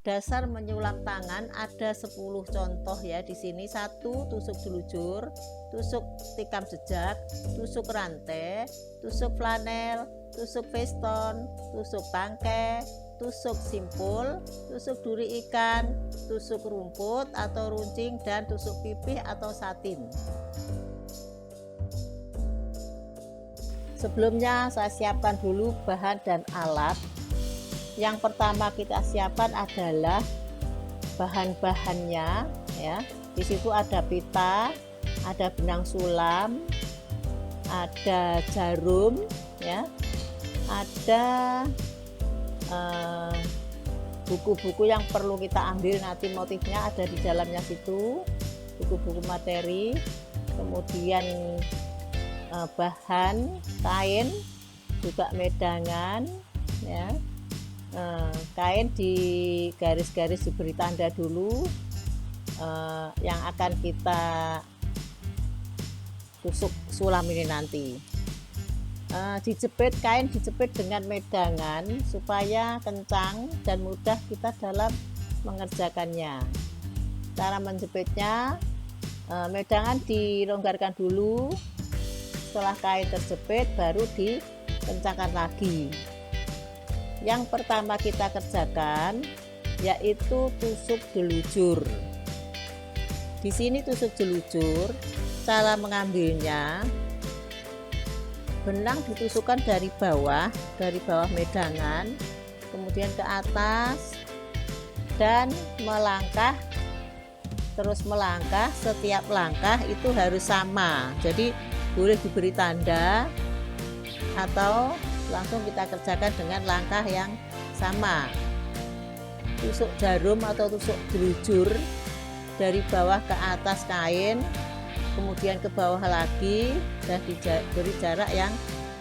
Dasar menyulap tangan ada 10 contoh ya di sini. 1. Tusuk jelujur, tusuk tikam jejak, tusuk rantai, tusuk flanel, tusuk veston, tusuk bangkai, tusuk simpul, tusuk duri ikan, tusuk rumput atau runcing, dan tusuk pipih atau satin. Sebelumnya saya siapkan dulu bahan dan alat. Yang pertama kita siapkan adalah bahan-bahannya ya. Di situ ada pita, ada benang sulam, ada jarum ya, ada buku-buku yang perlu kita ambil, nanti motifnya ada di dalamnya situ, buku-buku materi. Kemudian bahan kain, juga medangan ya. Kain di garis-garis diberi tanda dulu yang akan kita tusuk sulam ini nanti. Kain dijepit dengan medangan supaya kencang dan mudah kita dalam mengerjakannya. Cara menjepitnya, medangan dilonggarkan dulu. Setelah kain terjepit baru dikencangkan lagi. Yang pertama kita kerjakan yaitu tusuk jelujur. Di sini tusuk jelujur, cara mengambilnya, benang ditusukkan dari bawah medangan, kemudian ke atas dan melangkah, terus melangkah. Setiap langkah itu harus sama, jadi boleh diberi tanda atau langsung kita kerjakan dengan langkah yang sama. Tusuk jarum atau tusuk jelujur dari bawah ke atas kain, kemudian ke bawah lagi, dan diberi jarak yang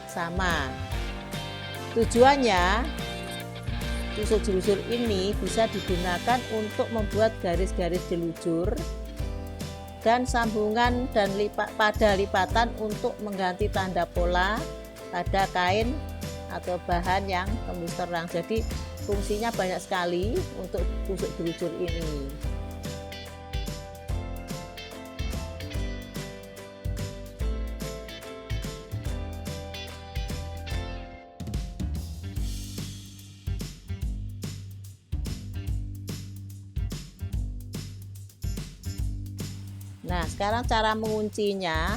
sama. Tujuannya, tusuk jelujur ini bisa digunakan untuk membuat garis-garis jelujur dan sambungan dan pada lipatan untuk mengganti tanda pola pada kain atau bahan yang tembus terang. Jadi fungsinya banyak sekali untuk tusuk jelujur ini. Nah, sekarang cara menguncinya,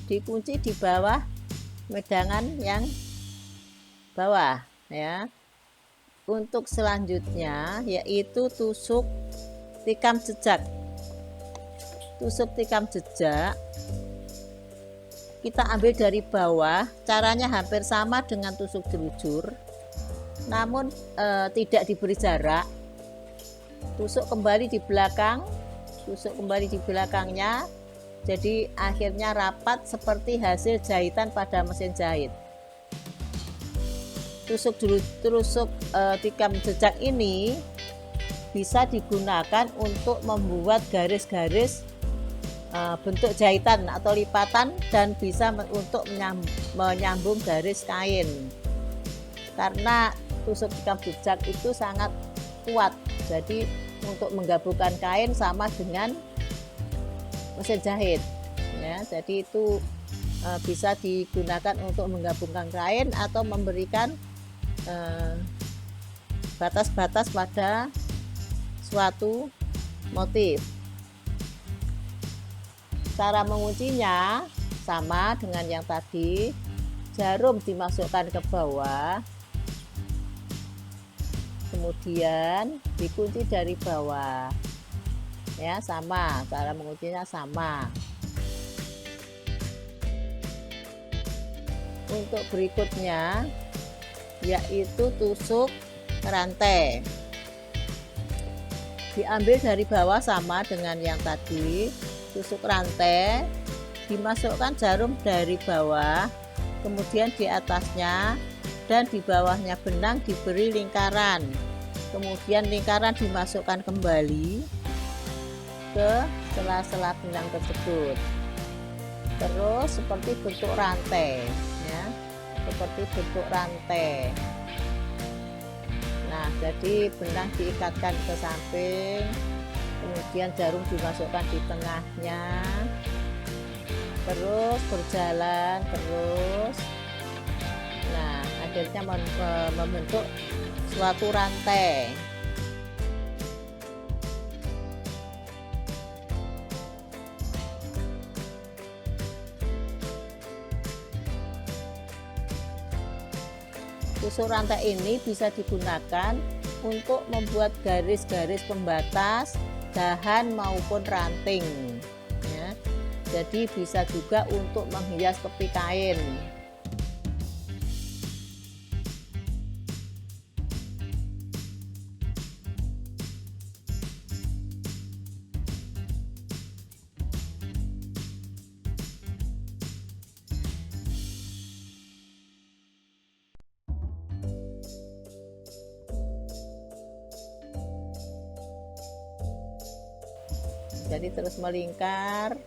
dikunci di bawah medangan yang bawah ya. Untuk selanjutnya yaitu tusuk tikam jejak. Tusuk tikam jejak kita ambil dari bawah, caranya hampir sama dengan tusuk jelujur, namun tidak diberi jarak. Tusuk kembali di belakang, tusuk kembali di belakangnya, jadi akhirnya rapat seperti hasil jahitan pada mesin jahit. Tusuk tikam jejak ini bisa digunakan untuk membuat garis-garis bentuk jahitan atau lipatan, dan bisa untuk menyambung garis kain. Karena tusuk tikam jejak itu sangat kuat, jadi untuk menggabungkan kain sama dengan mesin jahit ya. Jadi itu bisa digunakan untuk menggabungkan kain atau memberikan batas-batas pada suatu motif. Cara menguncinya sama dengan yang tadi, jarum dimasukkan ke bawah, kemudian dikunci dari bawah ya, sama, cara menguncinya sama. Untuk berikutnya yaitu tusuk rantai, diambil dari bawah sama dengan yang tadi. Tusuk rantai, dimasukkan jarum dari bawah, kemudian di atasnya dan di bawahnya benang diberi lingkaran, kemudian lingkaran dimasukkan kembali ke sela-sela benang tersebut, terus seperti bentuk rantai ya, seperti bentuk rantai. Nah, Jadi benang diikatkan ke samping, kemudian jarum dimasukkan di tengahnya, terus berjalan terus. Nah, akhirnya membentuk suatu rantai. Tusuk rantai ini bisa digunakan untuk membuat garis-garis pembatas dahan maupun ranting ya. Jadi bisa juga untuk menghias tepi kain. Jadi terus melingkar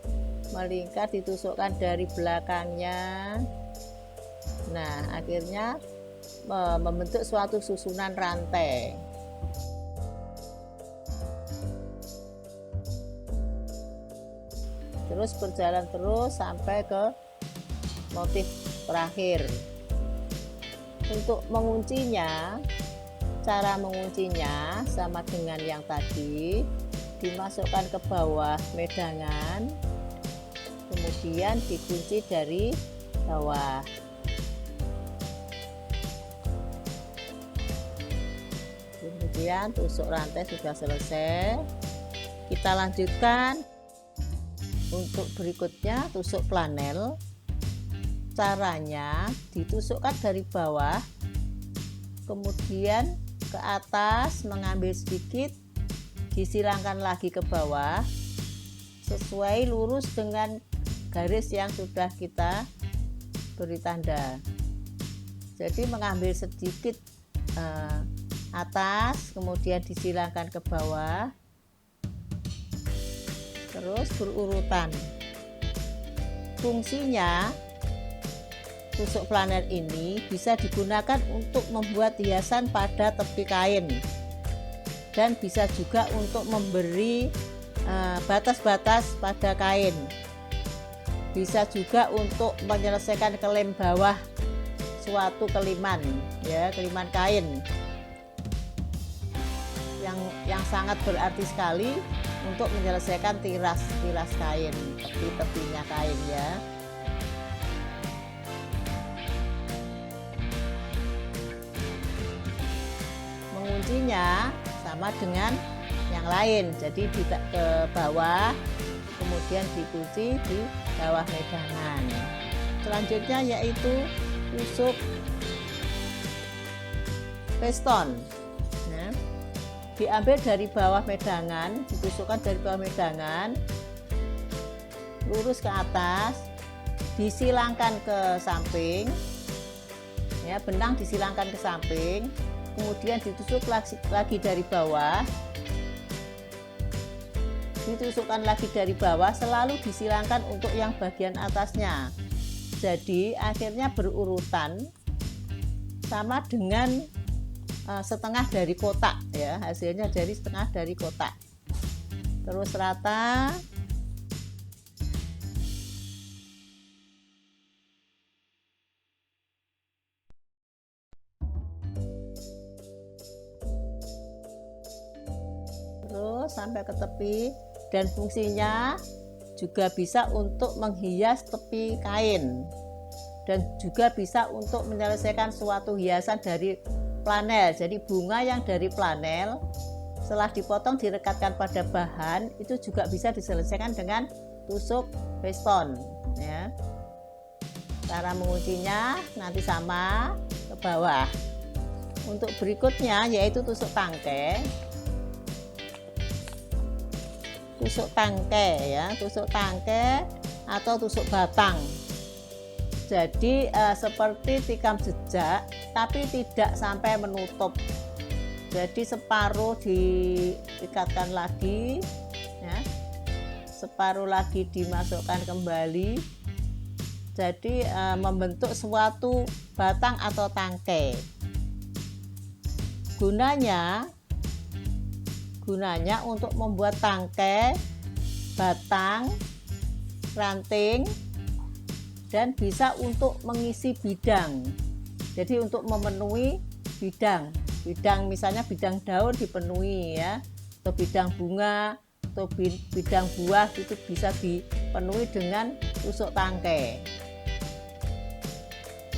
ditusukkan dari belakangnya. Nah, akhirnya membentuk suatu susunan rantai. Terus berjalan terus sampai ke motif terakhir. Untuk menguncinya, cara menguncinya sama dengan yang tadi, dimasukkan ke bawah medangan, kemudian dikunci dari bawah. Kemudian tusuk rantai sudah selesai. Kita lanjutkan untuk berikutnya, tusuk flanel. Caranya ditusukkan dari bawah, kemudian ke atas mengambil sedikit, disilangkan lagi ke bawah sesuai lurus dengan garis yang sudah kita beri tanda. Jadi mengambil sedikit atas, kemudian disilangkan ke bawah, terus berurutan. Fungsinya tusuk flanel ini bisa digunakan untuk membuat hiasan pada tepi kain, dan bisa juga untuk memberi batas-batas pada kain. Bisa juga untuk menyelesaikan kelem bawah suatu keliman ya, keliman kain yang sangat berarti sekali untuk menyelesaikan tiras kain, tepi-tepinya kain ya. Menguncinya sama dengan yang lain, jadi ke bawah, kemudian dikunci di bawah medangan. Selanjutnya yaitu tusuk piston. Nah, diambil dari bawah medangan, ditusukkan dari bawah medangan, lurus ke atas, disilangkan ke samping ya, benang disilangkan ke samping, kemudian ditusuk lagi dari bawah, ditusukkan lagi dari bawah, selalu disilangkan untuk yang bagian atasnya. Jadi akhirnya berurutan sama dengan setengah dari kotak ya, hasilnya dari setengah dari kotak. Terus rata. Terus sampai ke tepi, dan fungsinya juga bisa untuk menghias tepi kain, dan juga bisa untuk menyelesaikan suatu hiasan dari flanel. Jadi bunga yang dari flanel setelah dipotong direkatkan pada bahan itu juga bisa diselesaikan dengan tusuk piston ya. Cara menguncinya nanti sama ke bawah. Untuk berikutnya yaitu tusuk tangkai. Tusuk tangkai ya, tusuk tangkai atau tusuk batang. Jadi seperti tikam jejak tapi tidak sampai menutup. Jadi separuh diikatkan lagi ya, separuh lagi dimasukkan kembali. Jadi membentuk suatu batang atau tangkai. Gunanya untuk membuat tangkai, batang, ranting, dan bisa untuk mengisi bidang. Jadi untuk memenuhi bidang misalnya bidang daun dipenuhi ya, atau bidang bunga atau bidang buah itu bisa dipenuhi dengan tusuk tangkai.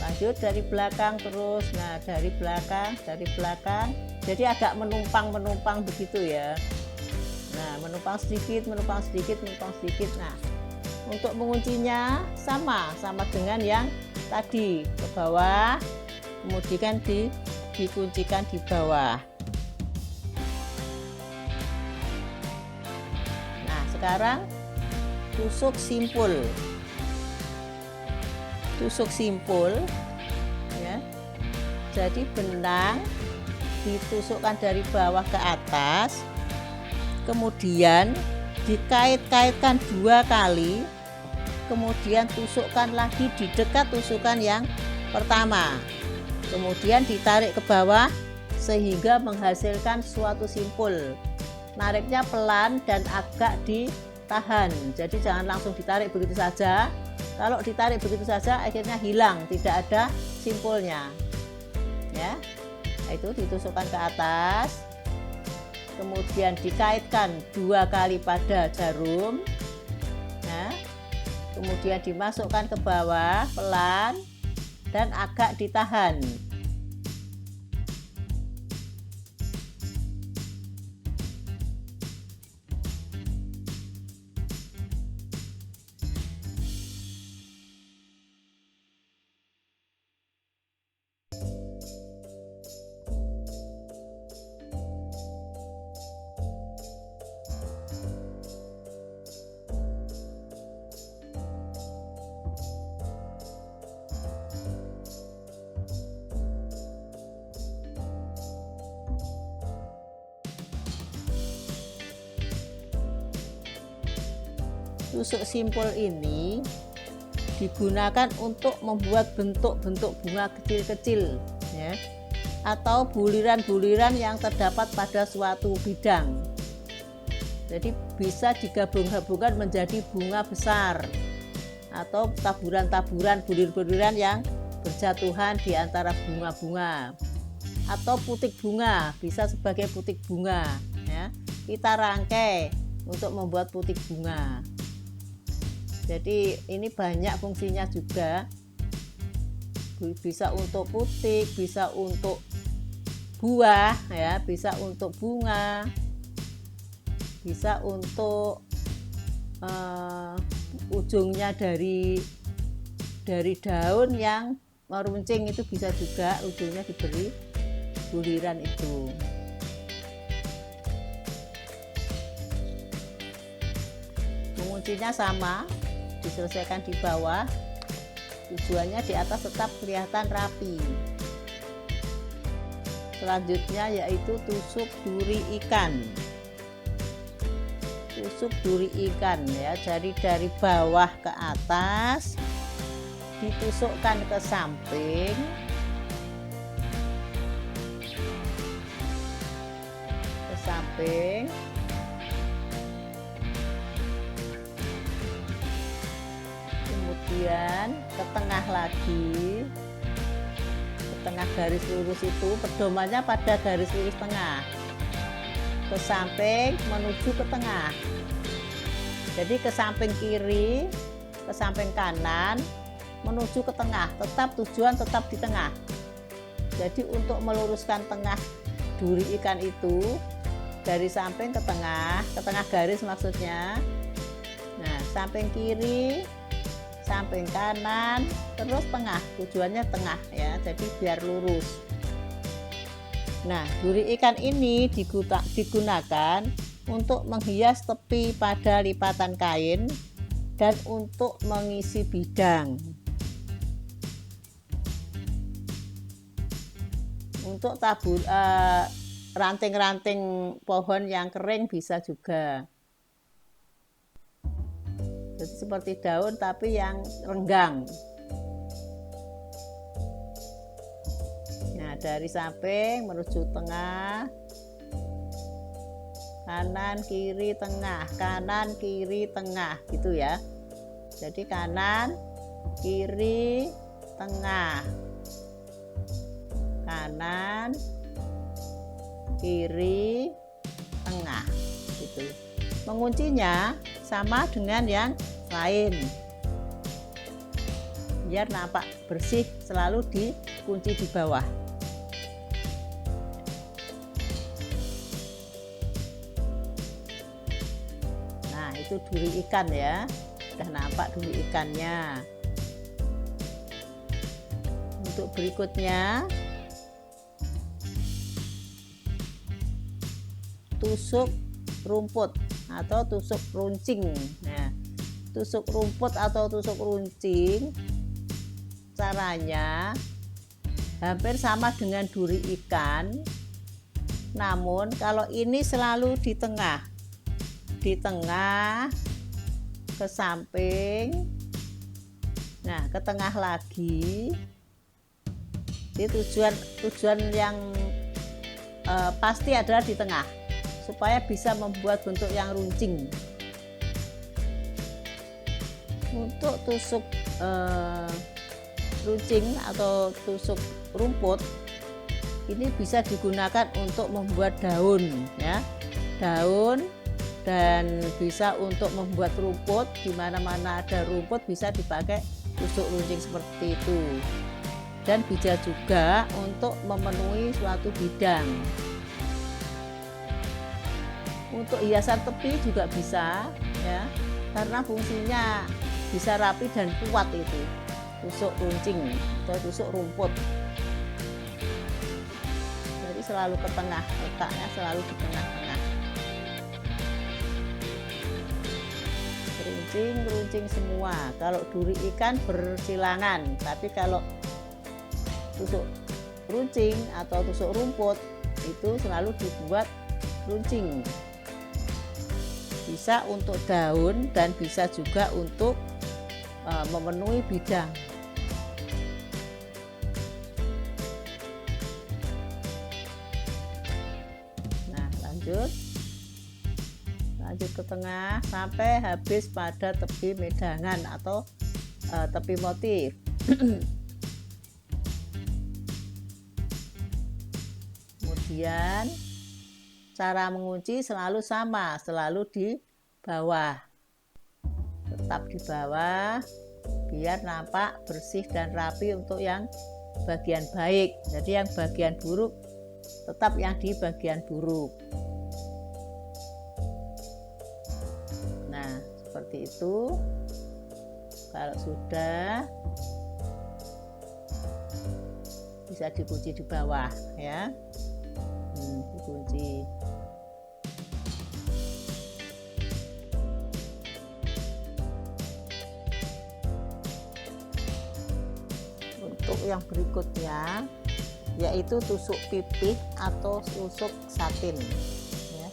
Lanjut dari belakang terus, nah dari belakang jadi agak menumpang begitu ya. Nah menumpang sedikit. Nah untuk menguncinya sama dengan yang tadi, ke bawah kemudian dikuncikan di bawah. Nah sekarang tusuk simpul ya. Jadi benang ditusukkan dari bawah ke atas, kemudian dikait-kaitkan 2 kali, kemudian tusukkan lagi di dekat tusukan yang pertama, kemudian ditarik ke bawah sehingga menghasilkan suatu simpul. Nariknya pelan dan agak ditahan, jadi jangan langsung ditarik begitu saja. Kalau ditarik begitu saja akhirnya hilang, tidak ada simpulnya ya. Nah, itu ditusukkan ke atas, kemudian dikaitkan 2 kali pada jarum ya. Kemudian dimasukkan ke bawah pelan dan agak ditahan. Tusuk simpul ini digunakan untuk membuat bentuk-bentuk bunga kecil-kecil ya, atau buliran-buliran yang terdapat pada suatu bidang. Jadi bisa digabung-gabungkan menjadi bunga besar atau taburan-taburan bulir-buliran yang berjatuhan di antara bunga-bunga, atau putik bunga, bisa sebagai putik bunga ya. Kita rangkai untuk membuat putik bunga. Jadi ini banyak fungsinya juga, bisa untuk putik, bisa untuk buah ya, bisa untuk bunga, bisa untuk ujungnya dari daun yang meruncing, itu bisa juga ujungnya diberi buliran itu. Menguncinya sama, diselesaikan di bawah, tujuannya di atas tetap kelihatan rapi. Selanjutnya yaitu tusuk duri ikan. Tusuk duri ikan ya, jadi dari bawah ke atas ditusukkan ke samping, kemudian ke tengah lagi, ke tengah garis lurus itu, pedomannya pada garis lurus tengah, ke samping menuju ke tengah. Jadi ke samping kiri, ke samping kanan, menuju ke tengah, tujuan tetap di tengah. Jadi untuk meluruskan tengah duri ikan itu dari samping ke tengah garis maksudnya. Nah, samping kiri, samping kanan, terus tengah, tujuannya tengah ya, jadi biar lurus. Nah, duri ikan ini digunakan untuk menghias tepi pada lipatan kain dan untuk mengisi bidang. Untuk ranting-ranting pohon yang kering bisa juga. Jadi seperti daun tapi yang renggang. Nah, dari samping menuju tengah, kanan kiri tengah, kanan kiri tengah gitu ya. Jadi kanan kiri tengah, kanan kiri tengah gitu. Menguncinya sama dengan yang lain, biar nampak bersih, selalu dikunci di bawah. Nah, itu duri ikan ya, udah nampak duri ikannya. Untuk berikutnya, tusuk rumput atau tusuk runcing. Nah, tusuk rumput atau tusuk runcing caranya hampir sama dengan duri ikan, namun kalau ini selalu di tengah ke samping, nah ke tengah lagi. Jadi tujuan yang pasti adalah di tengah, supaya bisa membuat bentuk yang runcing. Untuk tusuk runcing atau tusuk rumput ini bisa digunakan untuk membuat daun ya, daun, dan bisa untuk membuat rumput. Di mana-mana ada rumput bisa dipakai tusuk runcing seperti itu, dan bisa juga untuk memenuhi suatu bidang. Untuk hiasan tepi juga bisa ya, karena fungsinya bisa rapi dan kuat itu tusuk runcing atau tusuk rumput. Jadi selalu ke tengah, letaknya selalu di tengah-tengah. Runcing semua. Kalau duri ikan bersilangan, tapi kalau tusuk runcing atau tusuk rumput itu selalu dibuat runcing. Bisa untuk daun dan bisa juga untuk memenuhi bidang. Nah, lanjut ke tengah sampai habis pada tepi medangan atau tepi motif. Kemudian cara mengunci selalu sama, selalu di bawah, tetap di bawah biar nampak bersih dan rapi untuk yang bagian baik. Jadi yang bagian buruk tetap yang di bagian buruk. Nah, seperti itu. Kalau sudah, bisa dikunci di bawah ya. Dikunci. Untuk yang berikutnya yaitu tusuk pipih atau tusuk satin ya.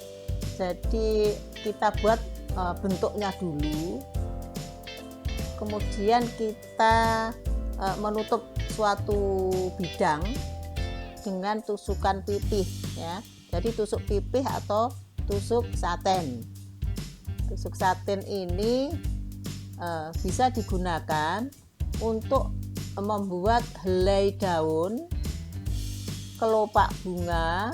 Jadi kita buat bentuknya dulu, kemudian kita menutup suatu bidang dengan tusukan pipih ya. Jadi tusuk pipih atau tusuk satin. Tusuk satin ini bisa digunakan untuk membuat helai daun, kelopak bunga,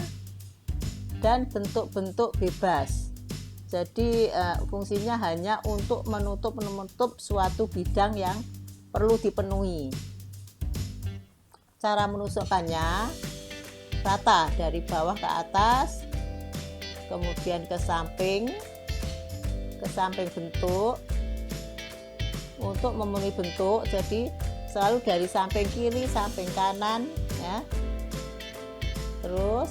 dan bentuk-bentuk bebas. Jadi fungsinya hanya untuk menutup suatu bidang yang perlu dipenuhi. Cara menusukkannya rata dari bawah ke atas, kemudian ke samping bentuk untuk memenuhi bentuk. Jadi selalu dari samping kiri, samping kanan ya. Terus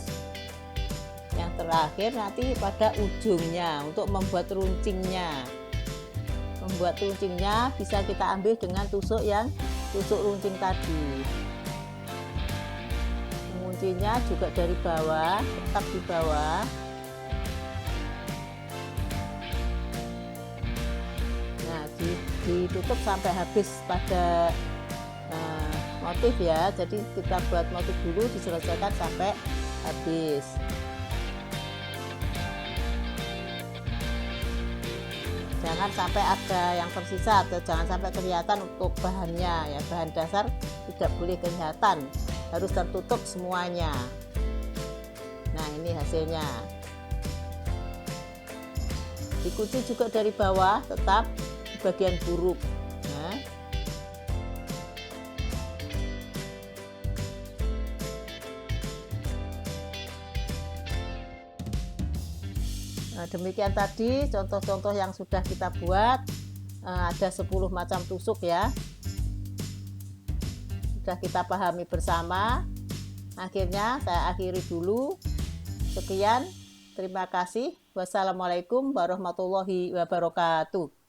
yang terakhir nanti pada ujungnya untuk membuat runcingnya. Membuat runcingnya bisa kita ambil dengan tusuk runcing tadi. Menguncinya juga dari bawah, tetap di bawah. Nah, ditutup sampai habis pada motif ya, jadi kita buat motif dulu, diselesaikan sampai habis. Jangan sampai ada yang tersisa atau jangan sampai kelihatan untuk bahannya ya, bahan dasar tidak boleh kelihatan, harus tertutup semuanya. Nah, ini hasilnya. Dikunci juga dari bawah, tetap di bagian buruk. Nah, demikian tadi contoh-contoh yang sudah kita buat. Ada 10 macam tusuk ya, sudah kita pahami bersama. Akhirnya saya akhiri dulu. Sekian, terima kasih. Wassalamualaikum warahmatullahi wabarakatuh.